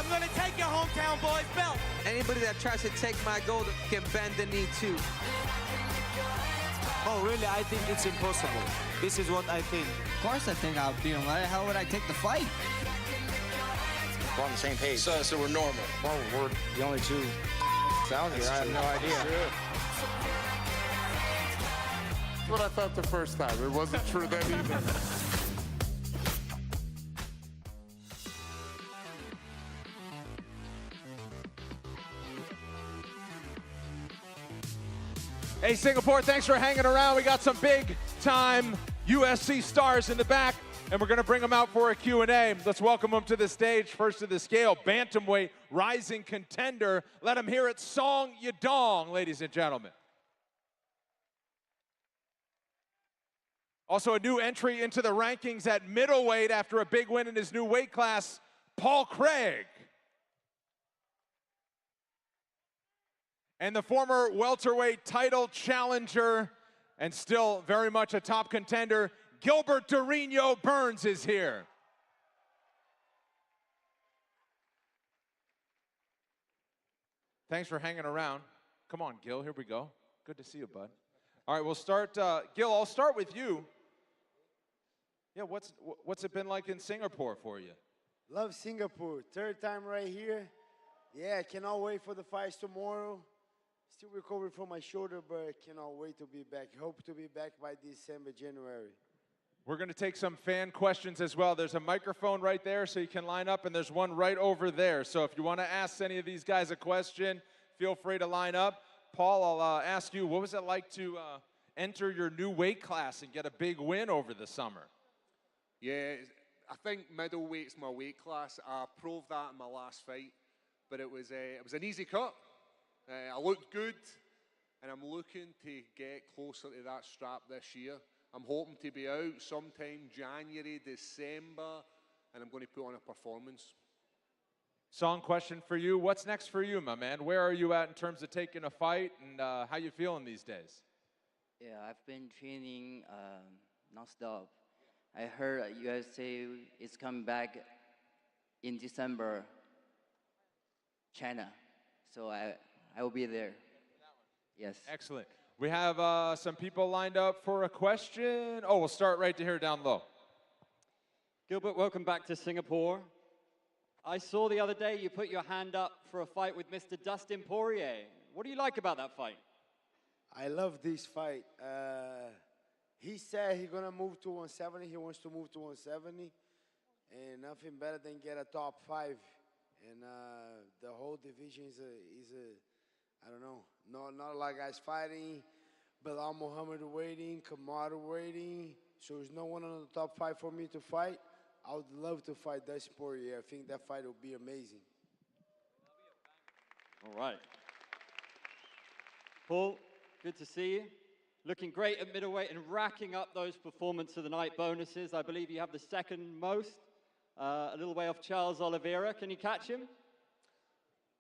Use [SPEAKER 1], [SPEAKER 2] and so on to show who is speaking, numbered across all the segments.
[SPEAKER 1] I'm gonna take your hometown boys belt.
[SPEAKER 2] Anybody that tries to take my gold can bend the knee too.
[SPEAKER 3] Oh, really? I think it's impossible. This is what I think.
[SPEAKER 4] Of course I think I'll beat him. Why the hell would I take the fight?
[SPEAKER 5] We're on the same page.
[SPEAKER 6] So we're normal.
[SPEAKER 5] Well, we're the only two sound here. I have no idea.
[SPEAKER 6] That's what I thought the first time. It wasn't true then either.
[SPEAKER 7] Hey, Singapore, thanks for hanging around. We got some big-time UFC stars in the back, and we're going to bring them out for a Q&A. Let's welcome them to the stage. First to the scale, bantamweight rising contender. Let them hear it, Song Yadong, ladies and gentlemen. Also a new entry into the rankings at middleweight after a big win in his new weight class, Paul Craig. And the former welterweight title challenger and still very much a top contender, Gilbert Burns is here. Thanks for hanging around. Come on, Gil, here we go. Good to see you, bud. All right, we'll start, Gil, I'll start with you. Yeah, what's it been like in Singapore for you?
[SPEAKER 8] Love Singapore, third time right here. Yeah, cannot wait for the fights tomorrow. Still recovering from my shoulder, but cannot wait to be back. Hope to be back by December, January.
[SPEAKER 7] We're going to take some fan questions as well. There's a microphone right there so you can line up, and there's one right over there. So if you want to ask any of these guys a question, feel free to line up. Paul, I'll ask you, what was it like to enter your new weight class and get a big win over the summer?
[SPEAKER 9] Yeah, I think middleweight's my weight class. I proved that in my last fight, but it was an easy cut. I looked good, and I'm looking to get closer to that strap this year. I'm hoping to be out sometime January, December, and I'm going to put on a performance.
[SPEAKER 7] Song, question for you. What's next for you, my man? Where are you at in terms of taking a fight, and how you feeling these days?
[SPEAKER 10] Yeah, I've been training non-stop. I heard UFC is coming back in December, China. So I will be there. Yes.
[SPEAKER 7] Excellent. We have some people lined up for a question. Oh, we'll start right to here down low.
[SPEAKER 11] Gilbert, welcome back to Singapore. I saw the other day you put your hand up for a fight with Mr. Dustin Poirier. What do you like about that fight?
[SPEAKER 8] I love this fight. He said he's gonna move to 170. He wants to move to 170, and nothing better than get a top 5. And the whole division is I don't know, not a lot of guys fighting. Bilal Muhammad waiting, Kamaru waiting. So there's no one on the top 5 for me to fight. I would love to fight Dustin Poirier. I think that fight will be amazing.
[SPEAKER 11] All right. Paul, good to see you. Looking great at middleweight and racking up those performance of the night bonuses. I believe you have the second most, a little way off Charles Oliveira. Can you catch him?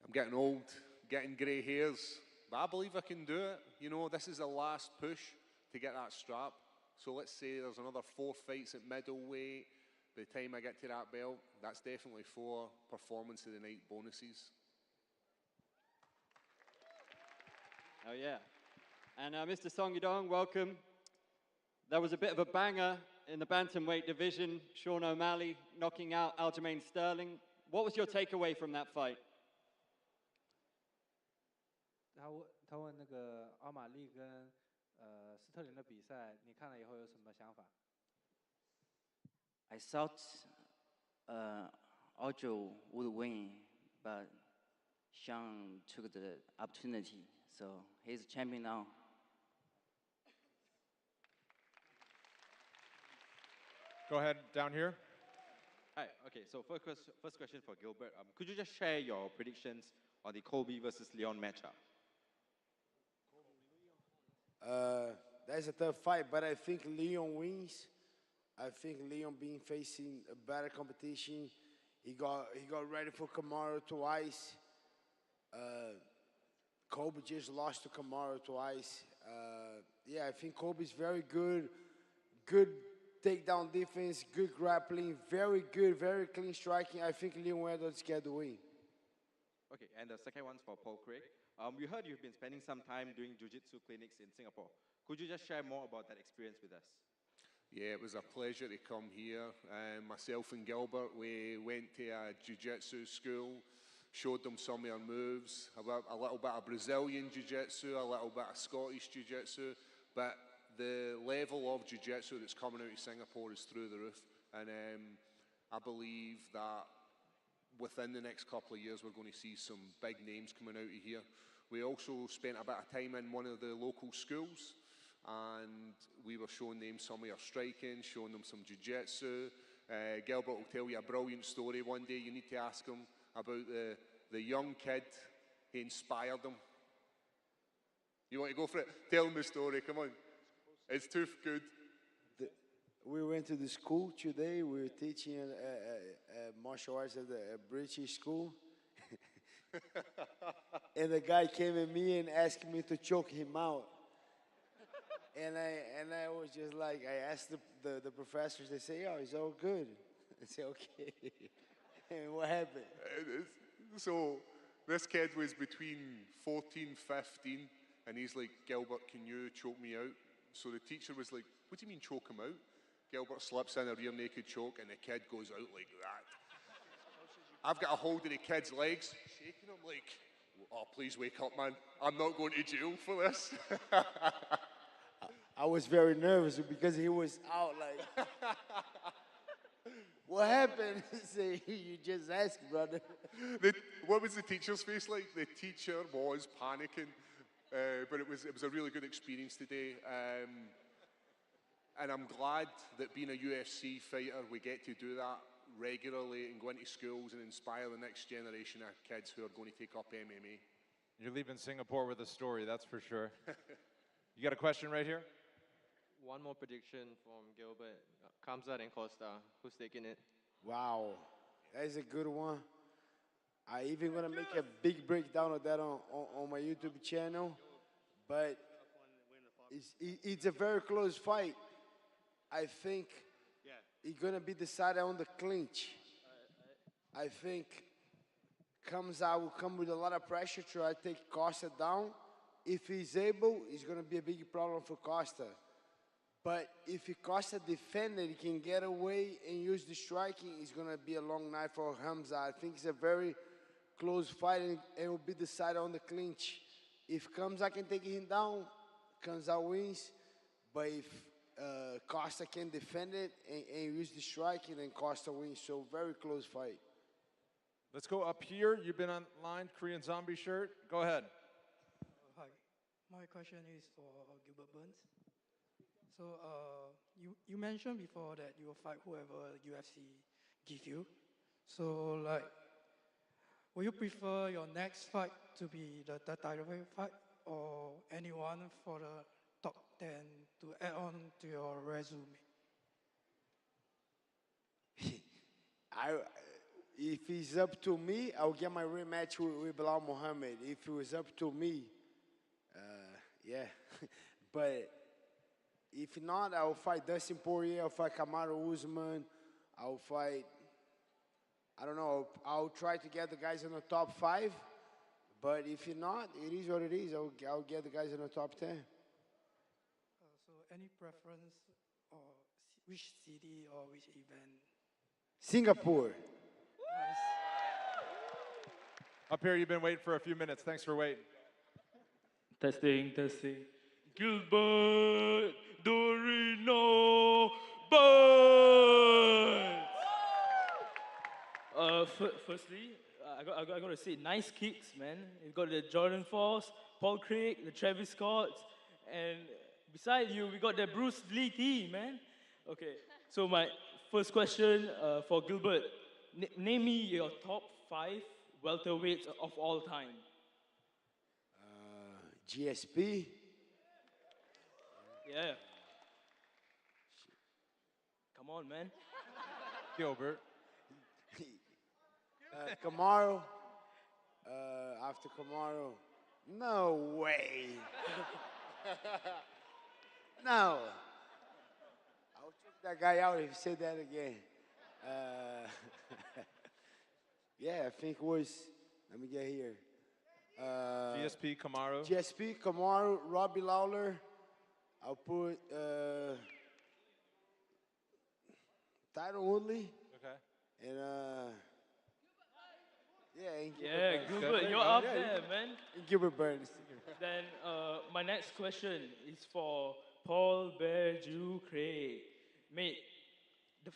[SPEAKER 9] I'm getting old, getting grey hairs, but I believe I can do it. You know, this is the last push to get that strap. So let's say there's another 4 fights at middleweight. By the time I get to that belt, that's definitely 4 performance of the night bonuses.
[SPEAKER 11] Oh, yeah. And Mr. Song Yadong, welcome. There was a bit of a banger in the bantamweight division. Sean O'Malley knocking out Aljamain Sterling. What was your takeaway from that fight?
[SPEAKER 12] 他问那个奥马利跟斯特林的比赛，你看了以后有什么想法？
[SPEAKER 10] I thought Aljo would win, but Sean took the opportunity, so he's champion now.
[SPEAKER 7] Go ahead, down here.
[SPEAKER 13] Hi, okay, so first question for Gilbert. Could you just share your predictions on the Colby versus Leon matchup?
[SPEAKER 8] That's a tough fight, but I think Leon wins. I think Leon being facing a better competition. He got ready for Kamaru twice. Colby just lost to Kamaru twice. Yeah, I think Colby's very good. Good takedown defense, good grappling, very good, very clean striking. I think Leon Edwards get the win.
[SPEAKER 13] Okay, and the second one's for Paul Craig. We heard you've been spending some time doing jiu-jitsu clinics in Singapore. Could you just share more about that experience with us?
[SPEAKER 9] Yeah, it was a pleasure to come here. Myself and Gilbert, we went to a jiu-jitsu school, showed them some of our moves, a little bit of Brazilian jiu-jitsu, a little bit of Scottish jiu-jitsu, but the level of jiu-jitsu that's coming out of Singapore is through the roof, and I believe that within the next couple of years we're going to see some big names coming out of here. We also spent a bit of time in one of the local schools, and we were showing them some of our striking, showing them some jiu-jitsu. Gilbert will tell you a brilliant story one day. You need to ask him about the young kid who inspired him. You want to go for it? Tell him the story, come on. It's too good.
[SPEAKER 8] We went to the school today. We were teaching martial arts at a British school. And the guy came at me and asked me to choke him out. And I was just like, I asked the professors, they say, oh, it's all good. I say, okay. And what happened?
[SPEAKER 9] So this kid was between 14, 15, and he's like, Gilbert, can you choke me out? So the teacher was like, what do you mean choke him out? Gilbert slips in a rear naked choke, and the kid goes out like that. I've got a hold of the kid's legs, shaking him like, oh, please wake up, man. I'm not going to jail for this.
[SPEAKER 8] I was very nervous because he was out like, what happened? He said, you just asked, brother.
[SPEAKER 9] What was the teacher's face like? The teacher was panicking, but it was a really good experience today. And I'm glad that being a UFC fighter, we get to do that regularly and go into schools and inspire the next generation of kids who are going to take up MMA.
[SPEAKER 7] You're leaving Singapore with a story, that's for sure. You got a question right here?
[SPEAKER 14] One more prediction from Gilbert. Kamzat and Costa. Who's taking it?
[SPEAKER 8] Wow, that is a good one. I even gonna make a big breakdown of that on my YouTube channel, but it's a very close fight. I think it's gonna be decided on the clinch. I think Kamzat will come with a lot of pressure to try to take Costa down. If he's able, it's gonna be a big problem for Costa. But if Costa defended, he can get away and use the striking, it's going to be a long night for Hamza. I think it's a very close fight, and it will be decided on the clinch. If Hamza can take him down, Hamza wins. But if Costa can defend it and use the striking, then Costa wins. So very close fight.
[SPEAKER 7] Let's go up here. You've been online, Korean Zombie shirt. Go ahead.
[SPEAKER 15] Hi. My question is for Gilbert Burns. So you mentioned before that you will fight whoever UFC give you. So like, will you prefer your next fight to be the title fight or anyone for the top 10 to add on to your resume?
[SPEAKER 8] If it's up to me, I'll get my rematch with Bilal Muhammad. If it was up to me, yeah. But if not, I'll fight Dustin Poirier, I'll fight Kamaru Usman, I'll fight, I don't know, I'll try to get the guys in the top 5. But if not, it is what it is. I'll get the guys in the top 10.
[SPEAKER 15] So any preference or which city or which event?
[SPEAKER 8] Singapore.
[SPEAKER 15] Nice.
[SPEAKER 7] Up here, you've been waiting for a few minutes. Thanks for waiting.
[SPEAKER 16] Testing. Gilbert Dorino Burns. Firstly, I got to say, nice kicks, man. You got the Jordan Force, Paul Craig, the Travis Scott, and beside you, we got the Bruce Lee team, man. Okay, so my first question for Gilbert. Name me your top 5 welterweights of all time.
[SPEAKER 8] GSP.
[SPEAKER 16] Yeah. Come on, man.
[SPEAKER 7] Gilbert.
[SPEAKER 8] Kamaru. After Kamaru. No way. No. I'll check that guy out if he said that again. Yeah, I think it was Let me get here.
[SPEAKER 7] GSP Kamaru.
[SPEAKER 8] GSP Kamaru, Robbie Lawler. I'll put Tyron Woodley.
[SPEAKER 7] Okay.
[SPEAKER 8] And
[SPEAKER 16] Yeah, Gilbert, you're up there, man.
[SPEAKER 8] Gilbert Burns.
[SPEAKER 16] Then my next question is for Paul Berju Craig. Mate,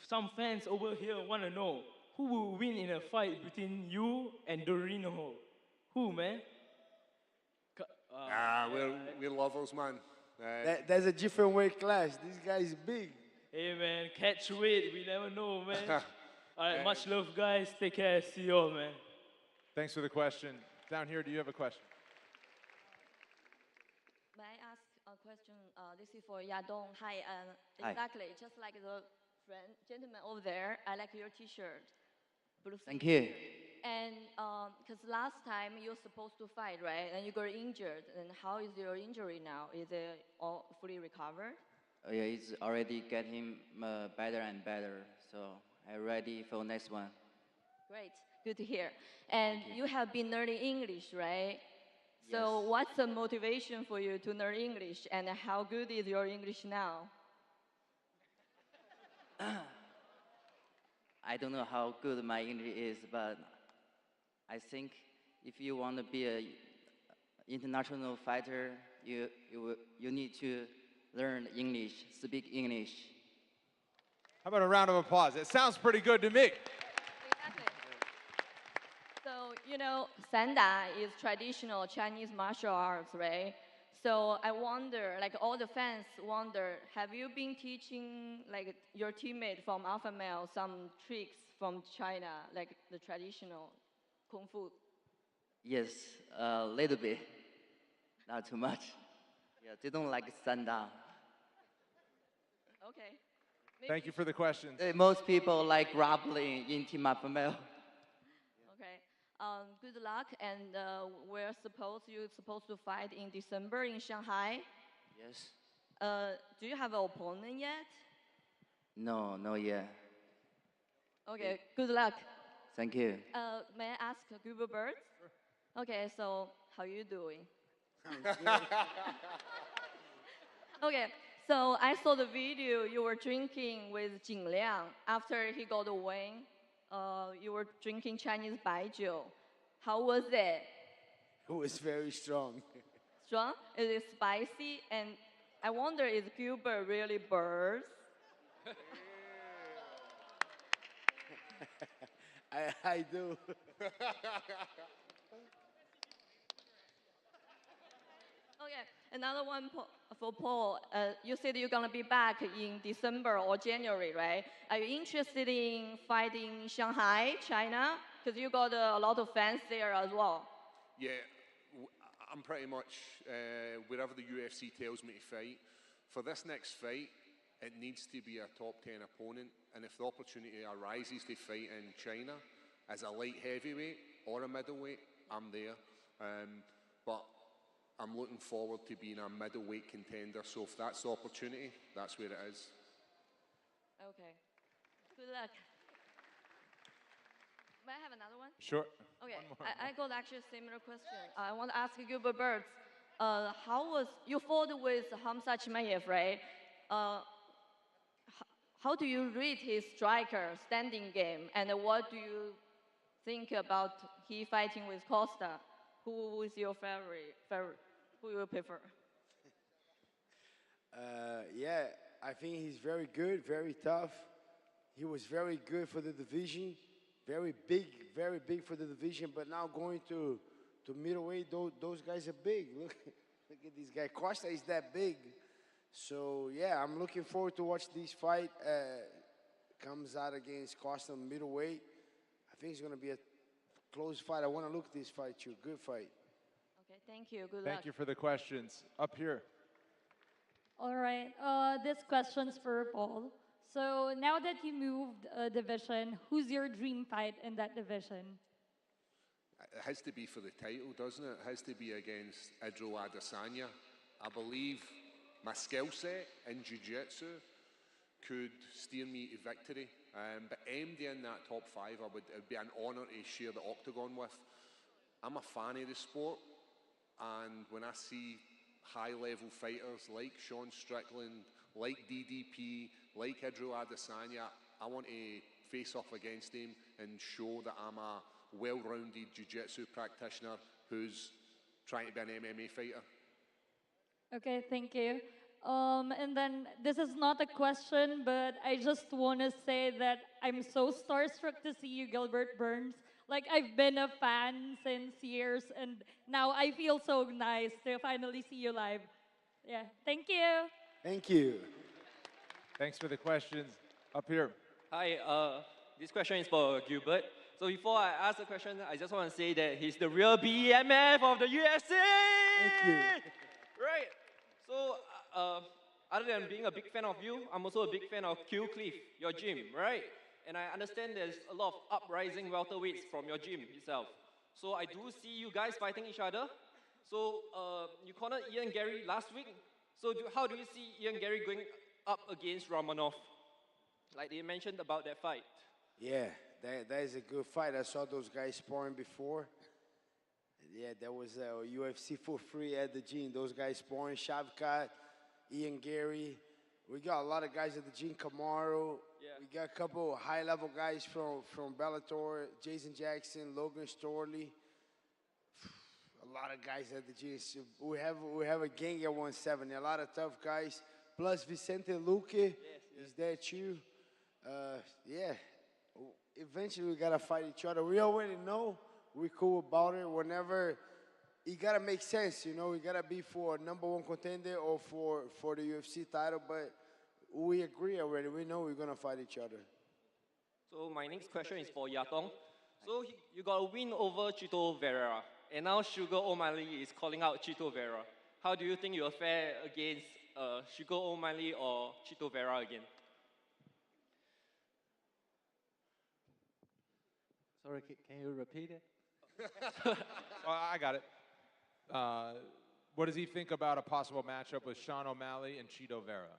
[SPEAKER 16] some fans over here want to know who will win in a fight between you and Dorino. Who, man?
[SPEAKER 9] We're lovers, man.
[SPEAKER 8] There's a different weight class. This guy is big.
[SPEAKER 16] Hey, man, catch weight. We never know, man. All right, much love, guys. Take care. See you all, man.
[SPEAKER 7] Thanks for the question. Down here, do you have a question?
[SPEAKER 17] May I ask a question? This is for Yadong. Hi.
[SPEAKER 10] Hi.
[SPEAKER 17] Exactly, just like the gentleman over there, I like your T-shirt.
[SPEAKER 10] Thank you.
[SPEAKER 17] And because last time you were supposed to fight, right? And you got injured. And how is your injury now? Is it all fully recovered?
[SPEAKER 10] Oh, yeah, it's already getting better and better. So I'm ready for next one.
[SPEAKER 17] Great, good to hear. And you have been learning English, right? So what's the motivation for you to learn English? And how good is your English now?
[SPEAKER 10] I don't know how good my English is, but I think if you want to be an international fighter, you need to learn English, speak English.
[SPEAKER 7] How about a round of applause? It sounds pretty good to me.
[SPEAKER 17] Exactly. So, you know, Sanda is traditional Chinese martial arts, right? So I wonder, like all the fans wonder, have you been teaching like your teammate from Alpha Male some tricks from China, like the traditional Kung Fu?
[SPEAKER 10] Yes, a little bit, not too much. Yeah, they don't like Sanda.
[SPEAKER 17] Okay.
[SPEAKER 7] Thank you for the question.
[SPEAKER 10] Most people like grappling in Team Alpha Male.
[SPEAKER 17] Okay. Good luck, and you're supposed to fight in December in Shanghai.
[SPEAKER 10] Yes.
[SPEAKER 17] Do you have an opponent yet?
[SPEAKER 10] No, not yet.
[SPEAKER 17] Okay. Good luck.
[SPEAKER 10] Thank you.
[SPEAKER 17] May I ask Gilbert? Okay. So how you doing? Okay. So I saw the video you were drinking with Jin Liang after he got a win. You were drinking Chinese baijiu. How was it?
[SPEAKER 8] It was very strong.
[SPEAKER 17] Strong? Is it spicy? And I wonder, is Gilbert really burst?
[SPEAKER 8] I do.
[SPEAKER 17] Okay, another one for Paul. You said you're gonna be back in December or January, right? Are you interested in fighting Shanghai, China? Because you got a lot of fans there as well.
[SPEAKER 9] Yeah, I'm pretty much wherever the UFC tells me to fight. For this next fight, it needs to be a top 10 opponent, and if the opportunity arises to fight in China as a light heavyweight or a middleweight, I'm there. But I'm looking forward to being a middleweight contender, so if that's the opportunity, that's where it is.
[SPEAKER 17] Okay, good luck. May I have another one?
[SPEAKER 7] Sure.
[SPEAKER 17] Okay, I got actually a similar question. I want to ask Gilbert Burns, how was, you fought with Hamza Chimaev, right? How do you rate his striker standing game, and what do you think about he fighting with Costa? Who is your favorite? Who you prefer?
[SPEAKER 8] Yeah, I think he's very good, very tough. He was very good for the division, very big for the division. But now going to middleweight, those guys are big. Look at this guy. Costa is that big. So yeah, I'm looking forward to watch this fight. Comes out against Costa middleweight. I think it's gonna be a close fight. I want to look at this fight too. Good fight.
[SPEAKER 17] Okay, thank you. Good luck.
[SPEAKER 7] Thank you for the questions. Up here.
[SPEAKER 18] All right. This question's for Paul. So now that you moved a division, who's your dream fight in that division?
[SPEAKER 9] It has to be for the title, doesn't it? It has to be against Idro Adesanya. I believe my skill set in jiu-jitsu could steer me to victory. But MD in that top 5, it would be an honour to share the octagon with. I'm a fan of the sport, and when I see high-level fighters like Sean Strickland, like DDP, like Idril Adesanya, I want to face off against him and show that I'm a well-rounded jiu-jitsu practitioner who's trying to be an MMA fighter.
[SPEAKER 18] Okay, thank you. And then this is not a question, but I just want to say that I'm so starstruck to see you, Gilbert Burns. Like, I've been a fan since years, and now I feel so nice to finally see you live. Yeah, thank you.
[SPEAKER 8] Thank you.
[SPEAKER 7] Thanks for the questions. Up here.
[SPEAKER 14] Hi, this question is for Gilbert. So before I ask the question, I just want to say that he's the real BMF of the UFC!
[SPEAKER 8] Thank you.
[SPEAKER 14] Right. So, other than being a big fan of you, I'm also a big fan of Q Cliff, your gym, right? And I understand there's a lot of uprising welterweights from your gym itself. So I do see you guys fighting each other. So you cornered Ian Gary last week. So how do you see Ian Gary going up against Romanov? Like they mentioned about that fight.
[SPEAKER 8] Yeah, that is a good fight. I saw those guys sparring before. Yeah, that was UFC for free at the gym. Those guys sparring, Shavkat, Ian Gary. We got a lot of guys at the gym, Kamaru.
[SPEAKER 14] Yeah.
[SPEAKER 8] We got a couple high-level guys from Bellator, Jason Jackson, Logan Storley. A lot of guys at the gym. So we have a gang at 170, a lot of tough guys. Plus Vicente Luque is there too. Yeah, eventually we gotta fight each other. We already know we're cool about it. Whenever it gotta make sense, you know, we gotta be for #1 contender or for the UFC title. But we agree already. We know we're gonna fight each other.
[SPEAKER 14] So my next question is for Yadong. So you got a win over Chito Vera, and now Sugar O'Malley is calling out Chito Vera. How do you think you'll fare against Sugar O'Malley or Chito Vera again?
[SPEAKER 12] Sorry, can you repeat it?
[SPEAKER 7] I got it. What does he think about a possible matchup with Sean O'Malley and Chito Vera?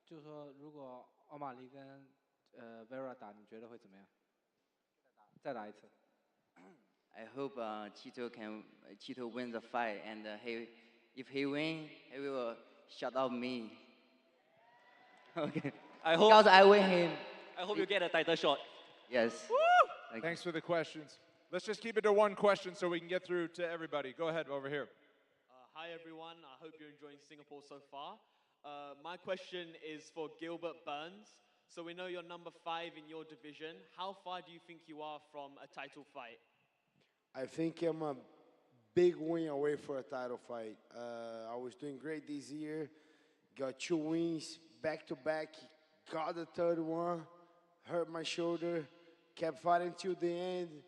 [SPEAKER 12] 就说如果奥马利跟Vera 打，你觉得会怎么样？再打一次。
[SPEAKER 10] I hope Chito wins the fight, and if he wins, he will shut out me. Okay. Because I win him.
[SPEAKER 14] I hope you get a title shot.
[SPEAKER 10] Yes.
[SPEAKER 7] Thanks for the questions. Let's just keep it to one question so we can get through to everybody. Go ahead over here.
[SPEAKER 19] Hi everyone, I hope you're enjoying Singapore so far. My question is for Gilbert Burns. So we know you're number 5 in your division. How far do you think you are from a title fight?
[SPEAKER 8] I think I'm a big win away for a title fight. I was doing great this year. Got 2 wins back to back. Got the 3rd one. Hurt my shoulder. Kept fighting till the end.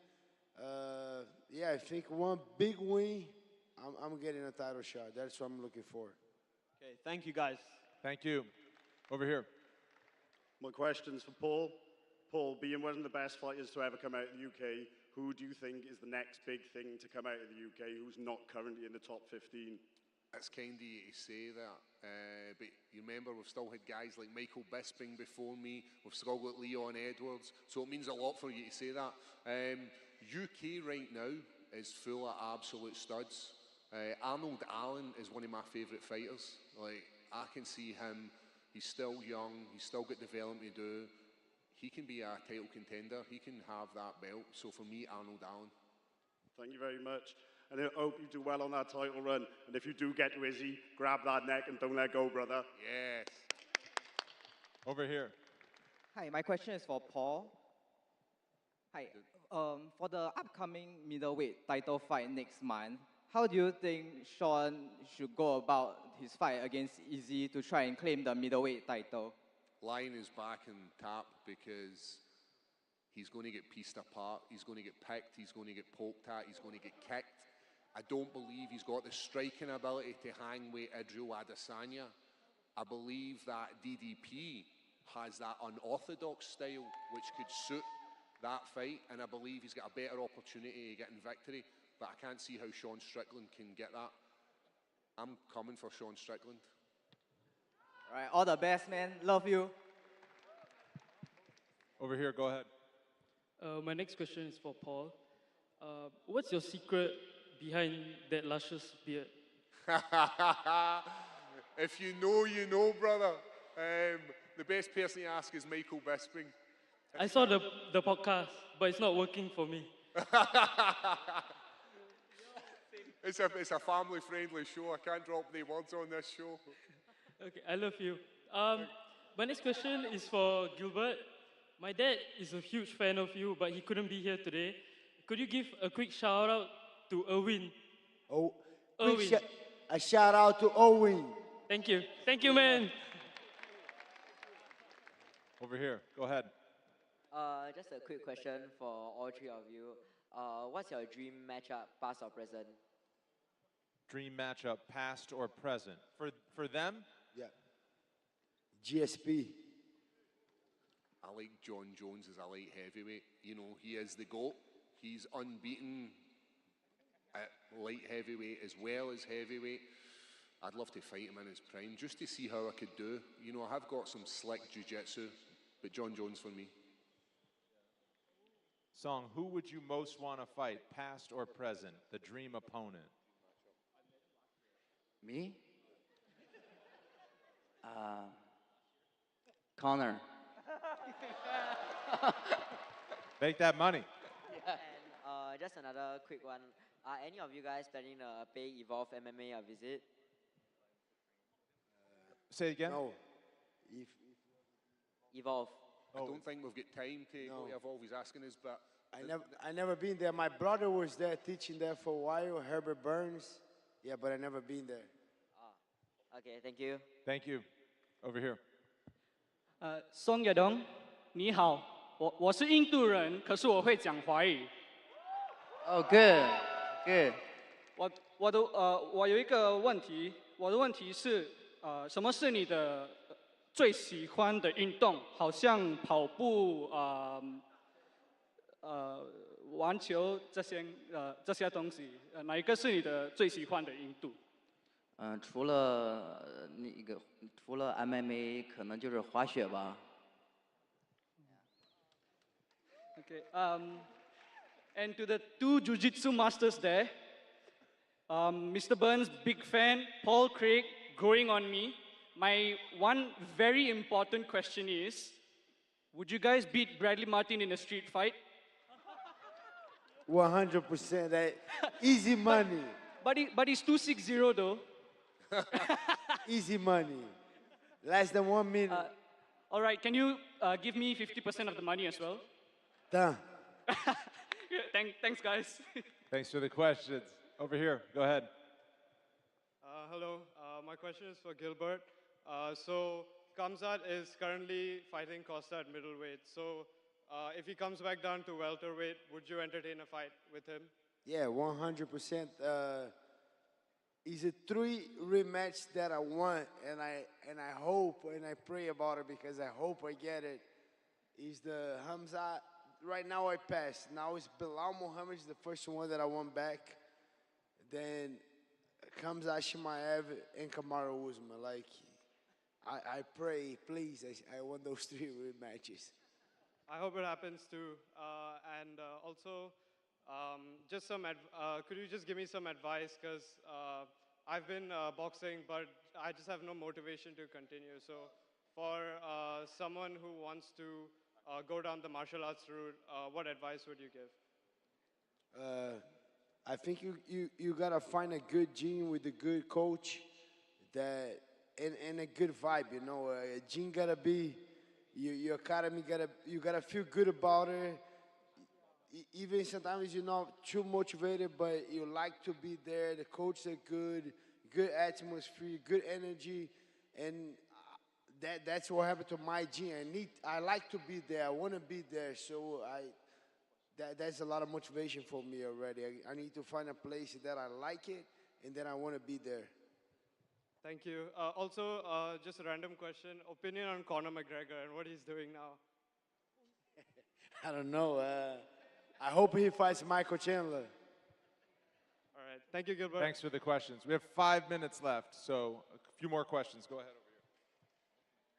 [SPEAKER 8] Yeah, I think one big win, I'm getting a title shot. That's what I'm looking for.
[SPEAKER 19] Okay, thank you guys.
[SPEAKER 7] Thank you. Over here.
[SPEAKER 20] My question's for Paul. Paul, being one of the best fighters to ever come out of the UK, who do you think is the next big thing to come out of the UK who's not currently in the top 15?
[SPEAKER 9] It's kind of you to say that, but you remember we've still had guys like Michael Bisping before me, we've still got Leon Edwards, so it means a lot for you to say that. UK right now is full of absolute studs. Arnold Allen is one of my favourite fighters. Like, I can see him, he's still young, he's still got development to do. He can be a title contender, he can have that belt, so for me, Arnold Allen.
[SPEAKER 20] Thank you very much. And I hope you do well on that title run. And if you do get to Izzy, grab that neck and don't let go, brother.
[SPEAKER 9] Yes.
[SPEAKER 7] Over here.
[SPEAKER 21] Hi, my question is for Paul. Hi, for the upcoming middleweight title fight next month, how do you think Sean should go about his fight against Izzy to try and claim the middleweight title?
[SPEAKER 9] Lion is back in tap because he's going to get pieced apart, he's going to get picked, he's going to get poked at, he's going to get kicked. I don't believe he's got the striking ability to hang with Idril Adesanya. I believe that DDP has that unorthodox style which could suit that fight, and I believe he's got a better opportunity of getting victory, but I can't see how Sean Strickland can get that. I'm coming for Sean Strickland.
[SPEAKER 21] All right, all the best, man. Love you.
[SPEAKER 7] Over here, go ahead.
[SPEAKER 22] My next question is for Paul.
[SPEAKER 16] What's your secret behind that luscious beard?
[SPEAKER 9] If you know, you know, brother. The best person to ask is Michael Bisping.
[SPEAKER 16] I saw the podcast, but it's not working for me.
[SPEAKER 9] It's a family-friendly show. I can't drop any words on this show.
[SPEAKER 16] Okay, I love you. My next question is for Gilbert. My dad is a huge fan of you, but he couldn't be here today. Could you give a quick shout out to Erwin?
[SPEAKER 8] Oh,
[SPEAKER 16] Erwin.
[SPEAKER 8] a shout out to Owen.
[SPEAKER 16] Thank you. Thank you, man.
[SPEAKER 7] Over here, go ahead.
[SPEAKER 1] Just a quick question for all three of you. What's your dream matchup, past or present?
[SPEAKER 7] Dream matchup, past or present? For them?
[SPEAKER 8] Yeah. GSP.
[SPEAKER 9] I like John Jones as a light heavyweight. You know, he is the GOAT. He's unbeaten at light heavyweight as well as heavyweight. I'd love to fight him in his prime just to see how I could do. You know, I have got some slick jiu-jitsu, but John Jones for me.
[SPEAKER 7] Song, who would you most want to fight, past or present? The dream opponent.
[SPEAKER 10] Me? Connor.
[SPEAKER 7] Make that money.
[SPEAKER 1] And just another quick one. Are any of you guys planning to pay Evolve MMA a visit?
[SPEAKER 7] Say it again?
[SPEAKER 8] No.
[SPEAKER 1] Evolve.
[SPEAKER 9] I don't think we've got time to go to Evolve. He's asking us, but
[SPEAKER 8] I never been there. My brother was there teaching there for a while, Herbert Burns. Yeah, but I never been there.
[SPEAKER 1] Okay, thank you.
[SPEAKER 7] Thank you. Over here.
[SPEAKER 22] 宋亚东，你好，我是印度人，可是我会讲华语。
[SPEAKER 10] Oh, good, good.
[SPEAKER 22] 我有一个问题，我的问题是，什么是你的最喜欢的运动？好像跑步，玩球这些东西，哪一个是你的最喜欢的运动？
[SPEAKER 10] 除了MMA，可能就是滑雪吧。
[SPEAKER 22] Okay. And to the two jiu-jitsu masters there, Mr. Burns, big fan. Paul Craig, growing on me. My one very important question is, would you guys beat Bradley Martin in a street fight?
[SPEAKER 8] 100%. That easy money.
[SPEAKER 22] But it's 260 though.
[SPEAKER 8] Easy money. Less than 1 minute.
[SPEAKER 22] All right, can you give me 50% of the money as well?
[SPEAKER 8] Done.
[SPEAKER 22] Thanks, guys.
[SPEAKER 7] Thanks for the questions. Over here, go ahead.
[SPEAKER 23] Hello, my question is for Gilbert. So Kamzat is currently fighting Costa at middleweight. So if he comes back down to welterweight, would you entertain a fight with him?
[SPEAKER 8] Yeah, 100%. It's a 3 rematch that I want, and I hope and I pray about it because I hope I get it. Is the Hamza. Right now I passed. Now it's Bilal Muhammad is the first one that I want back. Then comes Ashimaev and Kamaru Usman. Like, I pray, please, I want those 3 rematches.
[SPEAKER 23] I hope it happens too. And also, just could you just give me some advice? Because I've been boxing, but I just have no motivation to continue. So for someone who wants to go down the martial arts route, what advice would you give?
[SPEAKER 8] I think you gotta find a good gym with a good coach that and a good vibe. You know, a gym gotta be your academy you gotta feel good about it. Even sometimes you're not too motivated, but you like to be there. The coaches are good atmosphere, good energy, and that's what happened to my gym. I like to be there. I want to be there. So that's a lot of motivation for me already. I need to find a place that I like it, and then I want to be there.
[SPEAKER 23] Thank you. Also, just a random question. Opinion on Conor McGregor and what he's doing now?
[SPEAKER 8] I don't know. I hope he fights Michael Chandler.
[SPEAKER 23] All right. Thank you, Gilbert.
[SPEAKER 7] Thanks for the questions. We have 5 minutes left, so a few more questions. Go ahead over here.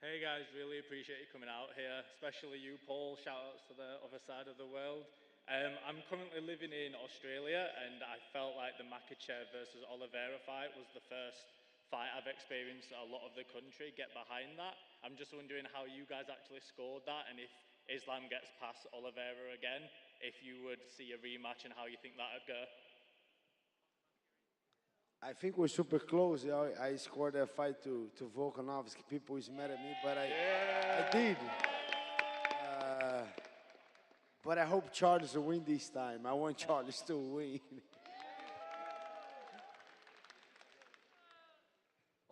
[SPEAKER 24] Hey guys, really appreciate you coming out here, especially you, Paul. Shout outs to the other side of the world.
[SPEAKER 2] I'm currently living in Australia, and I felt like the Makachev versus Oliveira fight was the first fight I've experienced a lot of the country get behind that. I'm just wondering how you guys actually scored that, and if Islam gets past Oliveira again, if you would see a rematch and how you think that would go.
[SPEAKER 8] I think we're super close. I scored that fight to Volkanovski. People is mad at me, but I did. But I hope Charles will win this time. I want Charles to win.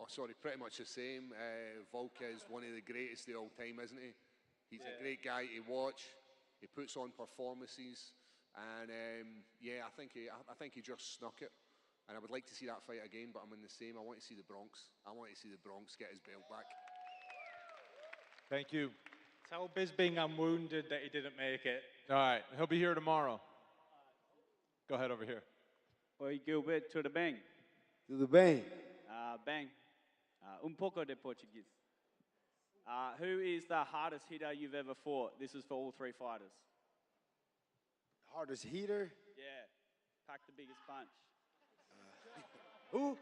[SPEAKER 9] Oh, sorry, pretty much the same. Volk is one of the greatest of all time, isn't he? He's a great guy to watch. He puts on performances, and yeah, I think he just snuck it. And I would like to see that fight again, but I'm in the same. I want to see the Bronx. I want to see the Bronx get his belt back.
[SPEAKER 7] Thank you.
[SPEAKER 2] Tell Bisping I'm wounded that he didn't make it.
[SPEAKER 7] All right, he'll be here tomorrow. Go ahead over here.
[SPEAKER 3] Oi, Gilbert, tudo bem?
[SPEAKER 8] Tudo bem?
[SPEAKER 3] Bem. Pouco de Portuguese. Who is the hardest hitter you've ever fought? This is for all three fighters.
[SPEAKER 8] Hardest hitter?
[SPEAKER 3] Yeah. Pack the biggest punch.
[SPEAKER 8] Who?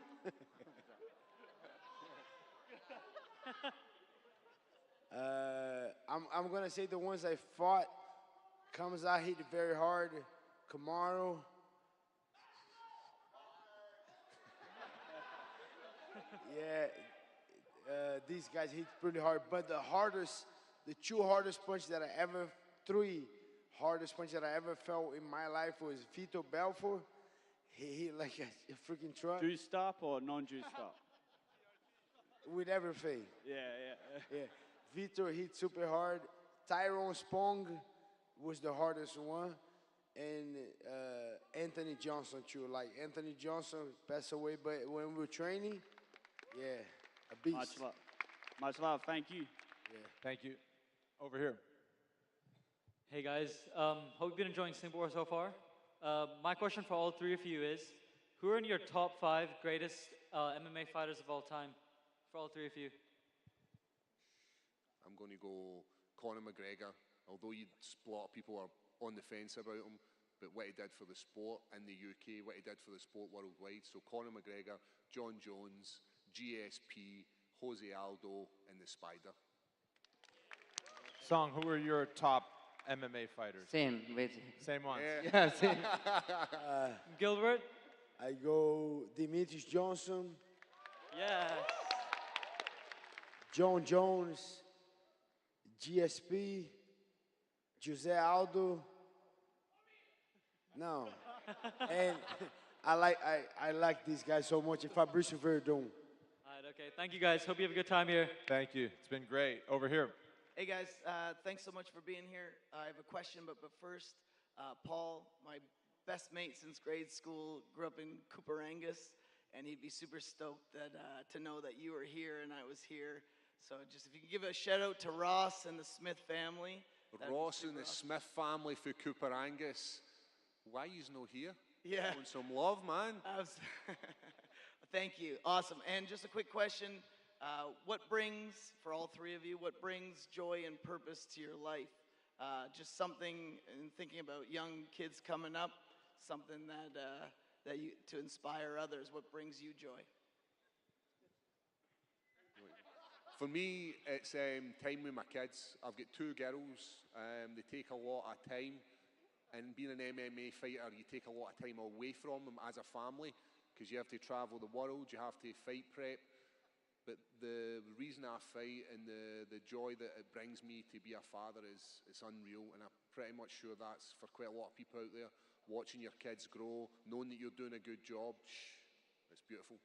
[SPEAKER 8] I'm gonna say the ones I fought. Kamza hit very hard. Kamaru. Yeah, these guys hit pretty hard. But the two hardest punches that I ever, three hardest punches that I ever felt in my life was Vitor Belfort. He hit like a freaking truck.
[SPEAKER 3] Juiced up or non-juiced up?
[SPEAKER 8] With everything.
[SPEAKER 3] Yeah.
[SPEAKER 8] Vitor hit super hard. Tyrone Spong was the hardest one. And Anthony Johnson too. Like Anthony Johnson passed away, but when we were training, yeah, a beast.
[SPEAKER 3] Much love. Much love. Thank you.
[SPEAKER 8] Yeah.
[SPEAKER 7] Thank you. Over here.
[SPEAKER 4] Hey guys, hope you've been enjoying Singapore so far. My question for all three of you is, who are in your top 5 greatest MMA fighters of all time? For all three of you.
[SPEAKER 9] I'm going to go Conor McGregor, although a lot of people are on the fence about him, but what he did for the sport in the UK, what he did for the sport worldwide. So Conor McGregor, John Jones, GSP, Jose Aldo, and the Spider.
[SPEAKER 7] Song, who are your top MMA fighters?
[SPEAKER 10] Same
[SPEAKER 7] ones.
[SPEAKER 10] Yeah, same.
[SPEAKER 4] Gilbert?
[SPEAKER 8] I go Demetrius Johnson.
[SPEAKER 4] Yeah.
[SPEAKER 8] John Jones, GSP, Jose Aldo. No. And I like these guys so much. And Fabricio Verdun.
[SPEAKER 4] All right, okay. Thank you guys. Hope you have a good time here.
[SPEAKER 7] Thank you. It's been great. Over here.
[SPEAKER 24] Hey guys, thanks so much for being here. I have a question, but first, Paul, my best mate since grade school, grew up in Cooperangus, and he'd be super stoked that to know that you were here and I was here. So just if you could give a shout out to Ross and the Smith family.
[SPEAKER 9] Ross and the Smith family for Cooperangus. Why he's not here?
[SPEAKER 24] Yeah.
[SPEAKER 9] Want some love, man.
[SPEAKER 24] Thank you. Awesome. And just a quick question. What brings, for all three of you, what brings joy and purpose to your life? Just something in thinking about young kids coming up, something that you, to inspire others. What brings you joy?
[SPEAKER 9] For me, it's time with my kids. I've got 2 girls. They take a lot of time. And being an MMA fighter, you take a lot of time away from them as a family because you have to travel the world, you have to fight prep. But the reason I fight and the joy that it brings me to be a father is unreal. And I'm pretty much sure that's for quite a lot of people out there. Watching your kids grow, knowing that you're doing a good job, it's beautiful.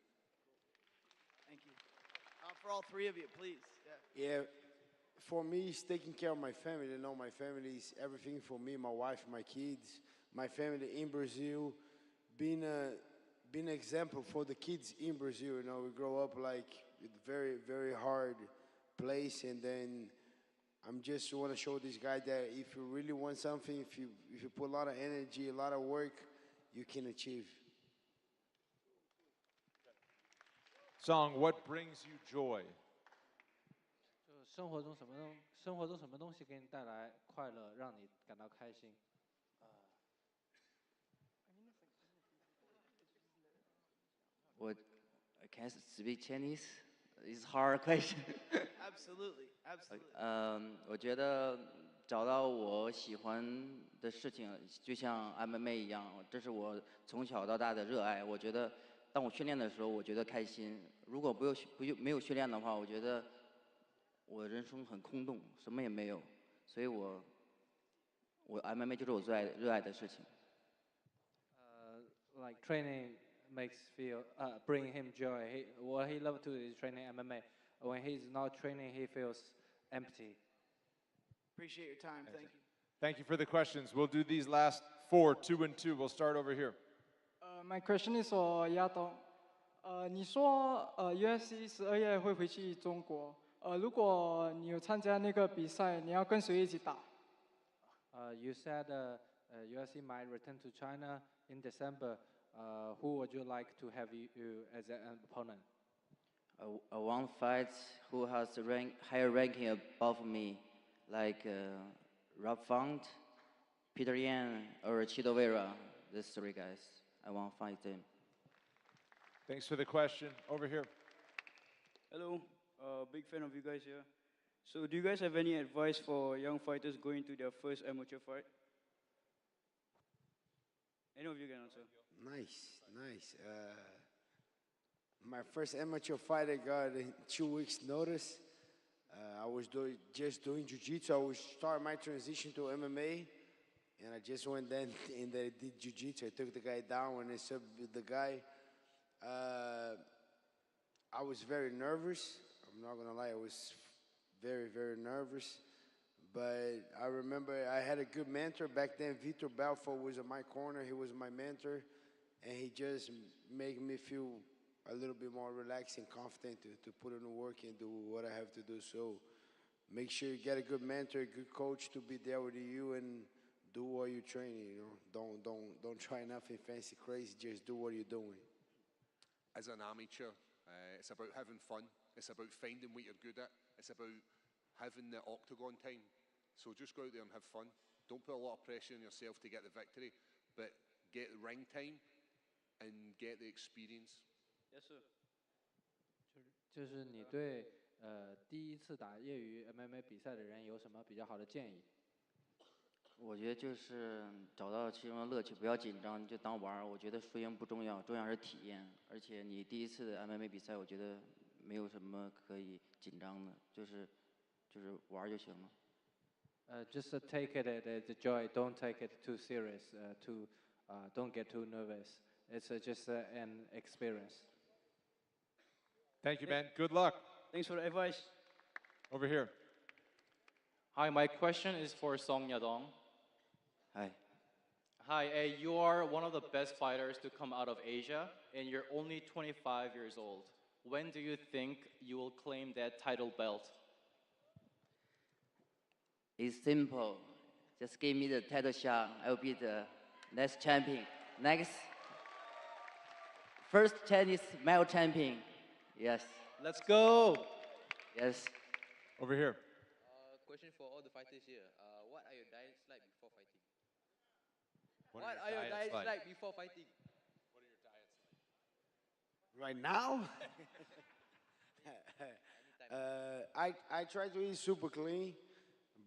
[SPEAKER 24] Thank you. For all three of you, please.
[SPEAKER 8] Yeah, for me, it's taking care of my family. You know, my family is everything for me, my wife, my kids, my family in Brazil, being an example for the kids in Brazil. You know, we grow up like very, very hard place, and then I'm just want to show this guy that if you really want something, if you put a lot of energy, a lot of work, you can achieve.
[SPEAKER 7] Song, what brings you joy?
[SPEAKER 12] 生活中什么东西给你带来快乐，让你感到开心？
[SPEAKER 10] Can I speak Chinese? It's hard question.
[SPEAKER 24] Absolutely, absolutely.
[SPEAKER 10] 我觉得找到我喜欢的事情，就像 MMA 一样，这是我从小到大的热爱。我觉得，当我训练的时候，我觉得开心。如果没有训练的话，我觉得我人生很空洞，什么也没有。所以我 MMA 就是我最热爱的事情。
[SPEAKER 12] Like training bring him joy. What he loves to do is training MMA. When he's not training, he feels empty.
[SPEAKER 24] Appreciate your time. Thank you.
[SPEAKER 7] Thank you for the questions. We'll do these last 4, 2 and 2. We'll start over here.
[SPEAKER 5] My question is for Yadong. 你说UFC 12月会回去中国。如果你有参加那个比赛，你要跟谁一起打？
[SPEAKER 12] You said UFC might return to China in December. Who would you like to have you as an opponent?
[SPEAKER 10] I want fights who has higher ranking above me, like Rob Font, Peter Yan, or Chito Vera. These 3 guys. I want to fight them.
[SPEAKER 7] Thanks for the question. Over here.
[SPEAKER 6] Hello, big fan of you guys here. So do you guys have any advice for young fighters going to their first amateur fight? Any of you can answer.
[SPEAKER 8] Nice. My first amateur fight, I got 2 weeks notice. I was just doing jiu-jitsu. I was start my transition to MMA, and I just went then and I did jiu-jitsu. I took the guy down and I subbed with the guy. I was very nervous. I'm not gonna lie, I was very, very nervous. But I remember I had a good mentor back then. Vitor Belfort was in my corner. He was my mentor, and he just made me feel a little bit more relaxed and confident to put in the work and do what I have to do. So make sure you get a good mentor, a good coach to be there with you and do what you're training. You know, don't try nothing fancy, crazy. Just do what you're doing.
[SPEAKER 9] As an amateur, it's about having fun. It's about finding what you're good at. It's about having the octagon time. So just go out there and have fun. Don't put a lot of pressure on yourself to get the victory, but get the ring time and get the experience.
[SPEAKER 6] Yes, sir.
[SPEAKER 12] 就是你对第一次打业余 MMA 比赛的人有什么比较好的建议？
[SPEAKER 10] 我觉得就是找到其中的乐趣，不要紧张，就当玩儿。我觉得输赢不重要，重要是体验。而且你第一次的 MMA 比赛，我觉得没有什么可以紧张的，就是玩儿就行了。
[SPEAKER 12] Just take it as a joy. Don't take it too serious. Don't get too nervous. It's just an experience.
[SPEAKER 7] Thank you, man. Good luck.
[SPEAKER 6] Thanks for the advice.
[SPEAKER 7] Over here.
[SPEAKER 11] Hi, my question is for Song Yadong.
[SPEAKER 10] Hi.
[SPEAKER 11] Hi, you are one of the best fighters to come out of Asia, and you're only 25 years old. When do you think you will claim that title belt?
[SPEAKER 10] It's simple. Just give me the title shot. I'll be the next champion. First Chinese male champion. Yes.
[SPEAKER 11] Let's go.
[SPEAKER 10] Yes.
[SPEAKER 7] Over here.
[SPEAKER 13] Question for all the fighters here. What are your diets like before fighting?
[SPEAKER 7] What are your diets like
[SPEAKER 13] before fighting? What are your diets like?
[SPEAKER 8] Right now? I try to eat super clean,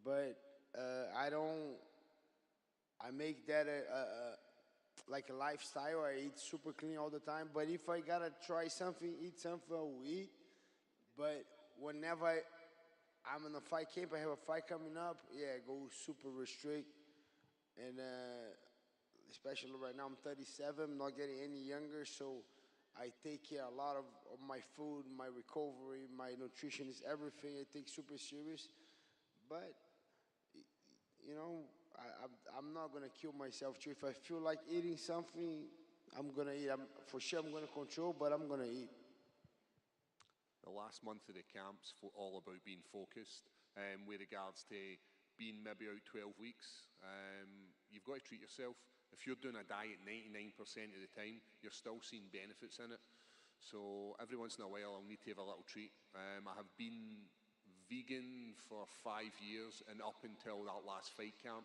[SPEAKER 8] but I make that like a lifestyle. I eat super clean all the time. But if I gotta try something, eat something, I will eat. But whenever I'm in a fight camp, I have a fight coming up, I go super restrict. And especially right now, I'm 37, I'm not getting any younger, so I take care a lot of my food, my recovery, my nutrition is everything. I take super serious. But, you know, I'm not going to kill myself too. If I feel like eating something, I'm going to eat. For sure, I'm going to control, but I'm going to eat.
[SPEAKER 9] The last month of the camp's all about being focused with regards to being maybe out 12 weeks. You've got to treat yourself. If you're doing a diet 99% of the time, you're still seeing benefits in it. So every once in a while, I'll need to have a little treat. I have been vegan for 5 years, and up until that last fight camp,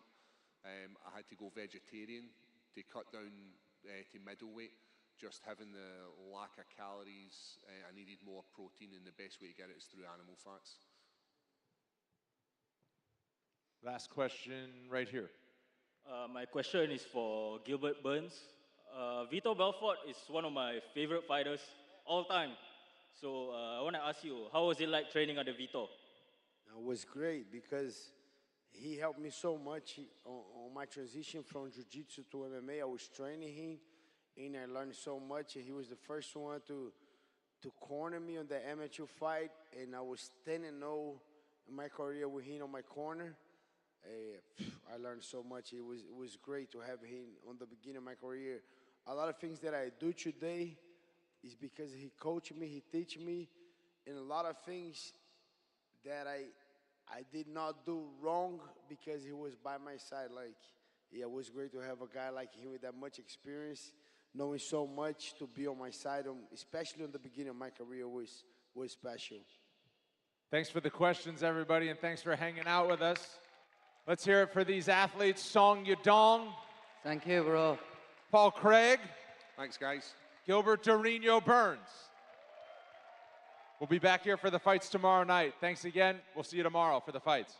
[SPEAKER 9] I had to go vegetarian to cut down to middleweight. just having the lack of calories. I needed more protein, and the best way to get it is through animal fats.
[SPEAKER 7] Last question right here.
[SPEAKER 14] My question is for Gilbert Burns. Vitor Belfort is one of my favorite fighters all time. So I want to ask you, how was it like training under Vitor?
[SPEAKER 8] It was great because he helped me so much on my transition from jiu-jitsu to MMA. I was training him, and I learned so much. He was the first one to corner me on the amateur fight, and I was 10-0 in my career with him on my corner. I learned so much. It was great to have him on the beginning of my career. A lot of things that I do today is because he coached me, he teach me, and a lot of things that I did not do wrong because he was by my side. Like, yeah, it was great to have a guy like him with that much experience, knowing so much, to be on my side, especially in the beginning of my career was special.
[SPEAKER 7] Thanks for the questions, everybody, and thanks for hanging out with us. Let's hear it for these athletes. Song Yadong.
[SPEAKER 10] Thank you, bro.
[SPEAKER 7] Paul Craig.
[SPEAKER 9] Thanks, guys.
[SPEAKER 7] Gilbert Dorino Burns. We'll be back here for the fights tomorrow night. Thanks again. We'll see you tomorrow for the fights.